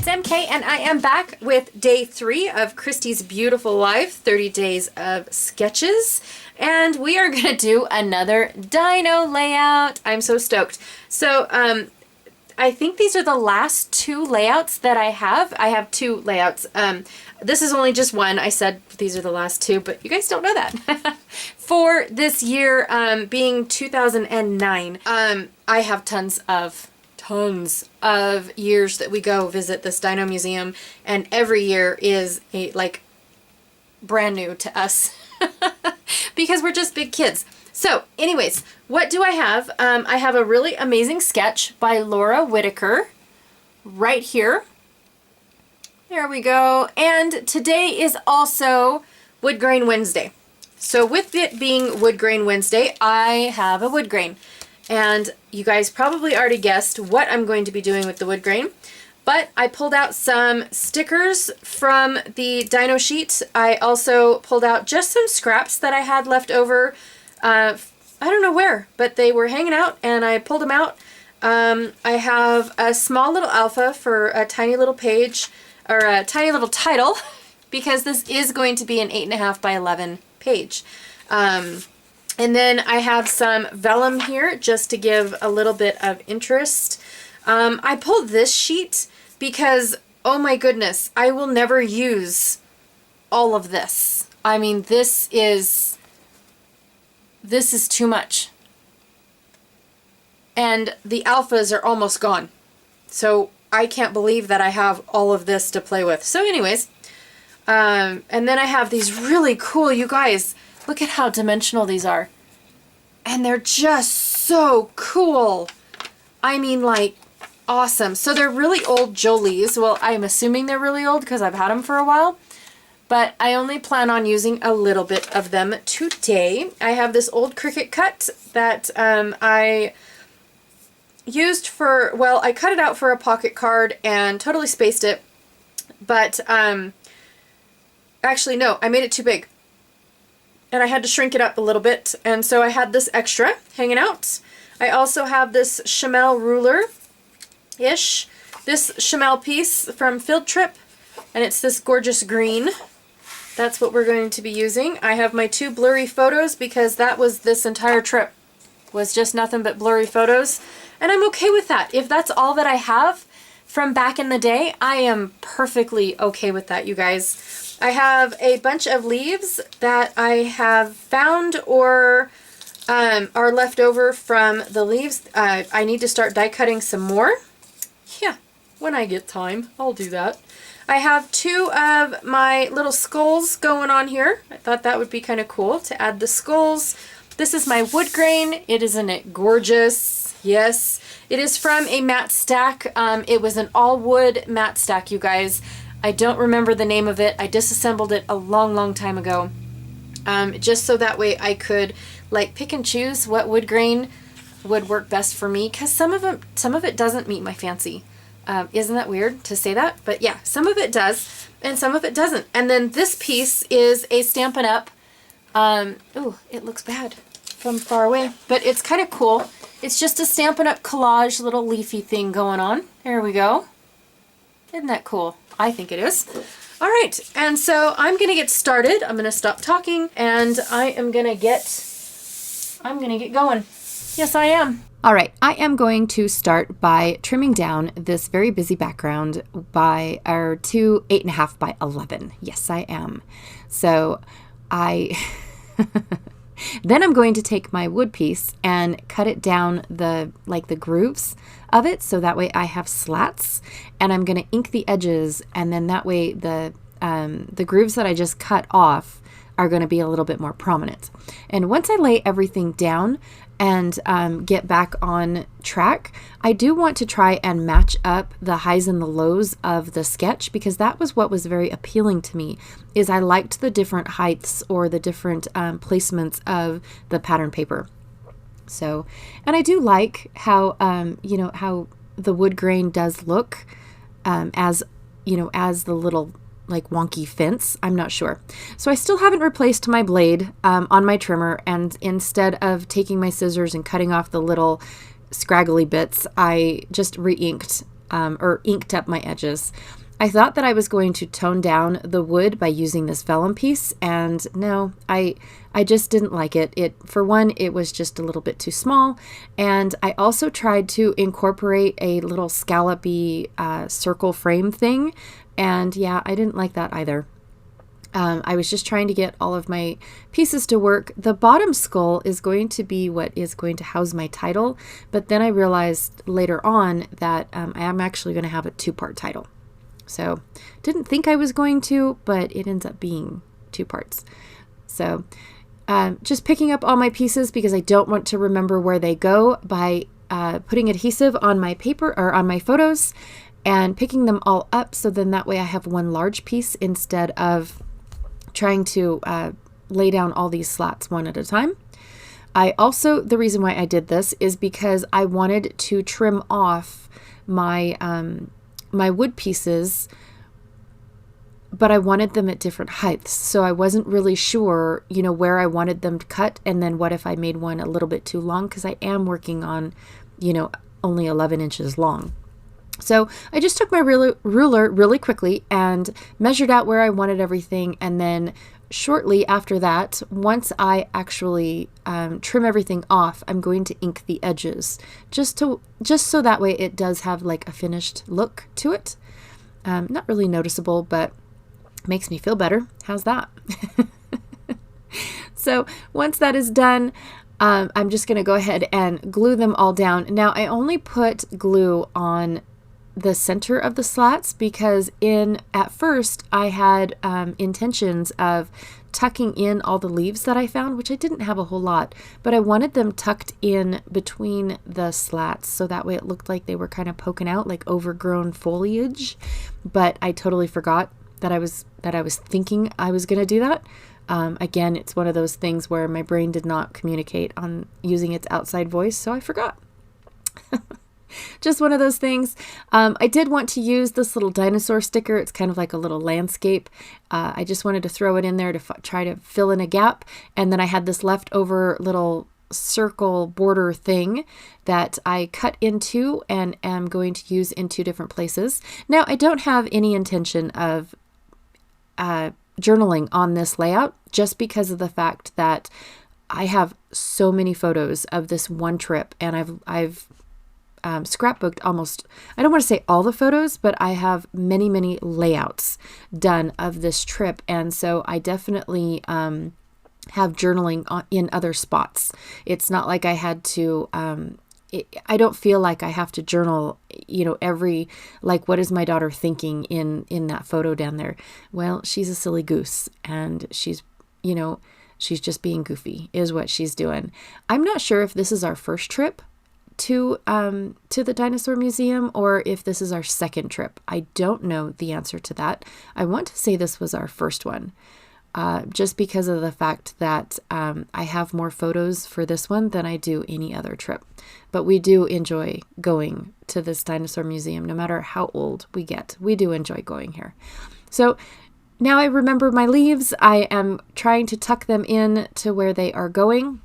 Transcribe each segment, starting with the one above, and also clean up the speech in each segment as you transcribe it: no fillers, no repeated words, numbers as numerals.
it's MK and I am back with day 3 of Christy's beautiful life, 30 days of sketches. And we are going to do another dino layout. I'm so stoked. So I think these are the last 2 layouts that I have. I have 2 layouts. This is only just one. I said these are the last 2, but you guys don't know that. For this year being 2009, I have tons of years that we go visit this dino museum, and every year is brand new to us because we're just big kids. So anyways, what do I have? I have a really amazing sketch by Laura Whitaker right here. There we go. And today is also Wood Grain Wednesday. So with it being Wood Grain Wednesday, I have a wood grain. And you guys probably already guessed what I'm going to be doing with the wood grain. But I pulled out some stickers from the dino sheet. I also pulled out just some scraps that I had left over. I don't know where, but they were hanging out and I pulled them out. I have a small little alpha for a tiny little page, or a tiny little title, because this is going to be an 8.5 by 11 page. And then I have some vellum here just to give a little bit of interest. I pulled this sheet because, oh my goodness, I will never use all of this. I mean, this is too much. And the alphas are almost gone. So I can't believe that I have all of this to play with. So anyways, and then I have these really cool, you guys, look at how dimensional these are. And they're just so cool. I mean, like, awesome. So they're really old Jolies. Well, I'm assuming they're really old because I've had them for a while. But I only plan on using a little bit of them today. I have this old Cricut cut that I used for, well, I cut it out for a pocket card and totally spaced it. But actually, no, I made it too big. And I had to shrink it up a little bit. And so I had this extra hanging out. I also have this Chamel ruler-ish. This Chamel piece from Field Trip. And it's this gorgeous green. That's what we're going to be using. I have my 2 blurry photos because that was this entire trip. Was just nothing but blurry photos. And I'm okay with that. If that's all that I have from back in the day, I am perfectly okay with that, you guys. I have a bunch of leaves that I have found or are left over from the leaves. I need to start die cutting some more. Yeah, when I get time, I'll do that. I have 2 of my little skulls going on here. I thought that would be kind of cool to add the skulls. This is my wood grain. Isn't it gorgeous? Yes. It is from a matte stack. It was an all wood matte stack, you guys. I don't remember the name of it. I disassembled it a long time ago. Just so that way I could like pick and choose what wood grain would work best for me, because some of it doesn't meet my fancy. Isn't that weird to say that? But yeah, some of it does and some of it doesn't. And then this piece is a Stampin' Up. Ooh, it looks bad from far away, but it's kind of cool. It's just a Stampin' Up collage little leafy thing going on. There we go. Isn't that cool? I think it is. All right, and so I'm gonna get started. I'm gonna stop talking and I'm gonna get going. Yes, I am. All right, I am going to start by trimming down this very busy background by our 2 8.5 by 11. Yes, I am. So then I'm going to take my wood piece and cut it down the grooves of it, so that way I have slats, and I'm going to ink the edges, and then that way the grooves that I just cut off are going to be a little bit more prominent. And once I lay everything down and get back on track, I do want to try and match up the highs and the lows of the sketch, because that was what was very appealing to me, is I liked the different heights or the different placements of the pattern paper. So, and I do like how, how the wood grain does look as the little like wonky fence. I'm not sure. So I still haven't replaced my blade on my trimmer, and instead of taking my scissors and cutting off the little scraggly bits, I just re-inked or inked up my edges. I thought that I was going to tone down the wood by using this vellum piece, and no, I just didn't like it. For one, it was just a little bit too small, and I also tried to incorporate a little scallopy circle frame thing, and yeah, I didn't like that either. I was just trying to get all of my pieces to work. The bottom skull is going to be what is going to house my title, but then I realized later on that I am actually going to have a 2-part title. So didn't think I was going to, but it ends up being 2 parts. So just picking up all my pieces because I don't want to remember where they go by putting adhesive on my paper or on my photos and picking them all up. So then that way I have one large piece instead of trying to lay down all these slats one at a time. The reason why I did this is because I wanted to trim off my my wood pieces, but I wanted them at different heights. So I wasn't really sure, where I wanted them to cut. And then what if I made one a little bit too long? Because I am working on, only 11 inches long. So I just took my ruler really quickly and measured out where I wanted everything. And then shortly after that, once I actually trim everything off, I'm going to ink the edges just so that way it does have like a finished look to it. Not really noticeable, but makes me feel better. How's that? So once that is done, I'm just going to go ahead and glue them all down. Now I only put glue on the center of the slats because at first I had intentions of tucking in all the leaves that I found, which I didn't have a whole lot, but I wanted them tucked in between the slats so that way it looked like they were kind of poking out like overgrown foliage. But I totally forgot that I was thinking I was going to do that. Again, it's one of those things where my brain did not communicate on using its outside voice, so I forgot. Just one of those things. I did want to use this little dinosaur sticker. It's kind of like a little landscape. I just wanted to throw it in there to try to fill in a gap. And then I had this leftover little circle border thing that I cut into and am going to use in 2 different places. Now, I don't have any intention of journaling on this layout just because of the fact that I have so many photos of this one trip, and I've scrapbooked almost, I don't want to say all the photos, but I have many, many layouts done of this trip. And so I definitely have journaling in other spots. It's not like I had to, I don't feel like I have to journal, what is my daughter thinking in that photo down there? Well, she's a silly goose and she's just being goofy is what she's doing. I'm not sure if this is our first trip to the dinosaur museum or if this is our second trip. I don't know the answer to that. I want to say this was our first one, just because of the fact that I have more photos for this one than I do any other trip. But we do enjoy going to this dinosaur museum, no matter how old we get. We do enjoy going here. So now I remember my leaves. I am trying to tuck them in to where they are going.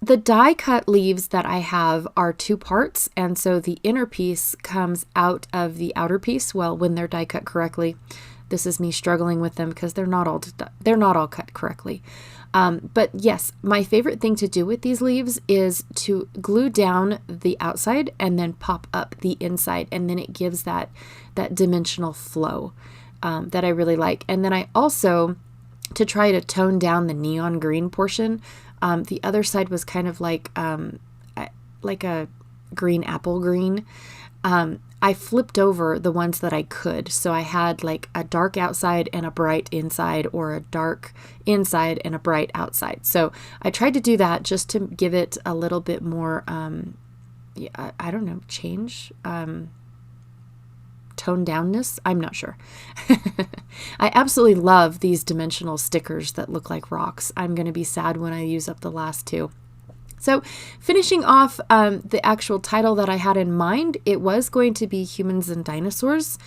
The die cut leaves that I have are 2 parts, and so the inner piece comes out of the outer piece. Well, when they're die cut correctly, this is me struggling with them because they're not all cut correctly. But yes, my favorite thing to do with these leaves is to glue down the outside and then pop up the inside, and then it gives that dimensional flow that I really like. And then I also, to try to tone down the neon green portion, the other side was kind of like a green apple green. I flipped over the ones that I could. So I had like a dark outside and a bright inside, or a dark inside and a bright outside. So I tried to do that just to give it a little bit more, change, tone downness. I'm not sure. I absolutely love these dimensional stickers that look like rocks. I'm going to be sad when I use up the last 2. So finishing off the actual title that I had in mind, it was going to be Humans and Dinosaurs.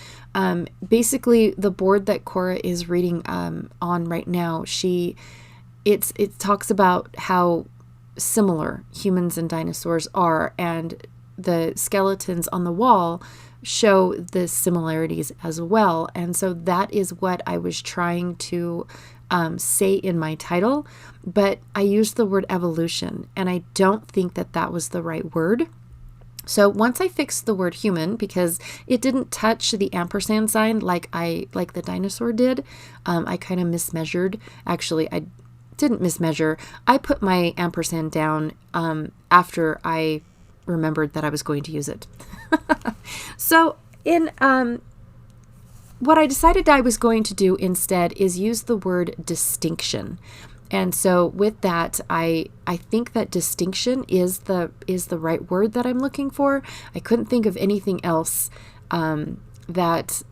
Basically, the board that Cora is reading on right now, it talks about how similar humans and dinosaurs are, and the skeletons on the wall show the similarities as well. And so that is what I was trying to say in my title, but I used the word evolution, and I don't think that that was the right word. So once I fixed the word human, because it didn't touch the ampersand sign like the dinosaur did, I kind of mismeasured. Actually, I didn't mismeasure. I put my ampersand down after I remembered that I was going to use it. So in what I decided I was going to do instead is use the word distinction. And so with that, I think that distinction is the right word that I'm looking for. I couldn't think of anything else that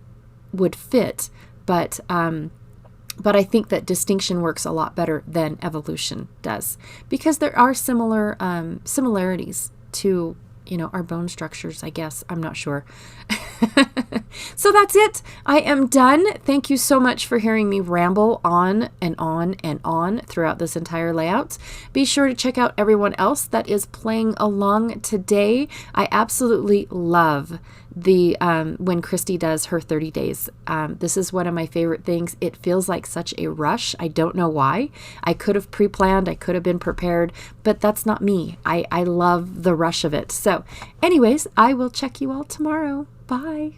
would fit, but I think that distinction works a lot better than evolution does, because there are similarities to, our bone structures, I guess. I'm not sure. So that's it. I am done. Thank you so much for hearing me ramble on and on and on throughout this entire layout. Be sure to check out everyone else that is playing along today. I absolutely love the when Christy does her 30 days. This is one of my favorite things. It feels like such a rush. I don't know why. I could have pre-planned, I could have been prepared, but that's not me. I love the rush of it. So anyways, I will check you all tomorrow. Bye.